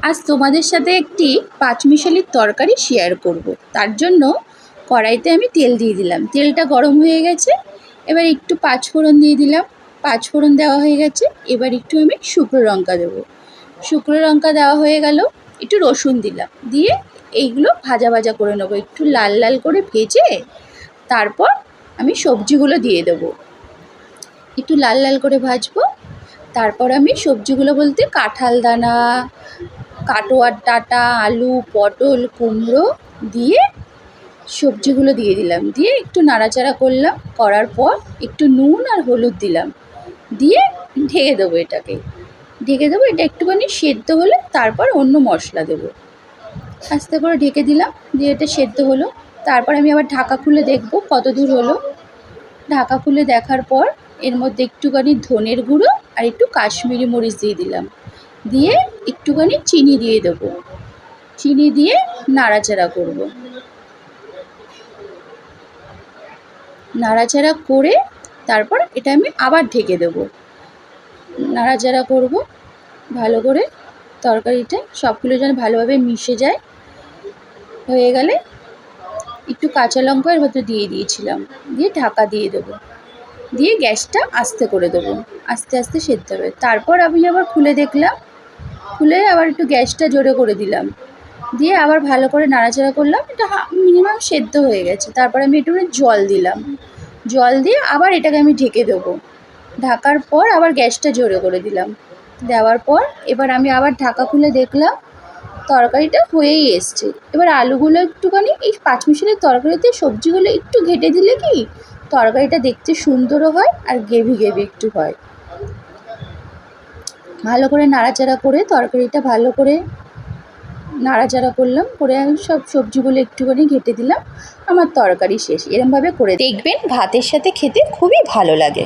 আজ তোমাদের সাথে একটি পাঁচমিশালির তরকারি শেয়ার করব। তার জন্য কড়াইতে আমি তেল দিয়ে দিলাম, তেলটা গরম হয়ে গেছে। এবার একটু পাঁচফোড়ন দিয়ে দিলাম, পাঁচফোড়ন দেওয়া হয়ে গেছে। এবার একটু আমি শুকনো লঙ্কা দেবো, শুকনো লঙ্কা দেওয়া হয়ে গেল। একটু রসুন দিলাম, দিয়ে এইগুলো ভাজা ভাজা করে নেবো, একটু লাল লাল করে ভেজে তারপর আমি সবজিগুলো দিয়ে দেবো, একটু লাল লাল করে ভাজবো। তারপর আমি সবজিগুলো বলতে কাঁঠাল দানা, কাটোয়ার ডাঁটা, আলু, পটল, কুমড়ো দিয়ে সবজিগুলো দিয়ে দিলাম, দিয়ে একটু নাড়াচাড়া করলাম। করার পর একটু নুন আর হলুদ দিলাম, দিয়ে ঢেকে দেবো, এটাকে ঢেকে দেবো। এটা একটুখানি সেদ্ধ হলে তারপর অন্য মশলা দেবো। আস্তে করে ঢেকে দিলাম, দিয়ে এটা সেদ্ধ হলো। তারপর আমি আবার ঢাকা খুলে দেখবো কত দূর হলো। ঢাকা খুলে দেখার পর এর মধ্যে একটুখানি ধনের গুঁড়ো আর একটু কাশ্মীরি মরিচ দিয়ে দিলাম, দিয়ে একটুখানি চিনি দিয়ে দেবো, চিনি দিয়ে নাড়াচাড়া করব। নাড়াচাড়া করে তারপর এটা আমি আবার ঢেকে দেবো, নাড়াচাড়া করব ভালো করে। তরকারিটা সবগুলো যেন ভালোভাবে মিশে যায়। হয়ে গেলে একটু কাঁচা লঙ্কা এর মধ্যে দিয়ে দিয়েছিলাম, দিয়ে ঢাকা দিয়ে দেবো, দিয়ে গ্যাসটা আস্তে করে দেবো, আস্তে আস্তে সেদ্ধ হবে। তারপর আমি আবার খুলে দেখলাম, খুলে আবার একটু গ্যাসটা জোরে করে দিলাম, দিয়ে আবার ভালো করে নাড়াচাড়া করলাম। এটা মিনিমাম সেদ্ধ হয়ে গেছে। তারপর আমি একটু জল দিলাম, জল দিয়ে আবার এটাকে আমি ঢেকে দেবো। ঢাকার পর আবার গ্যাসটা জোরে করে দিলাম, দেওয়ার পর এবার আমি আবার ঢাকা খুলে দেখলাম তরকারিটা হয়েই এসছে। এবার আলুগুলো একটুখানি এই পাঁচমিশালির তরকারিতে সবজিগুলো একটু ঘেটে দিলে কি তরকারিটা দেখতে সুন্দরও হয় আর গ্রেভি গ্রেভি একটু হয়। ভালো করে নাড়াচাড়া করে তরকারিটা ভালো করে নাড়াচাড়া করলাম, করে আমি সব সবজিগুলো একটুখানি ঘেটে দিলাম। আমার তরকারি শেষ। এরমভাবে করে দেখবেন, ভাতের সাথে খেতে খুবই ভালো লাগে।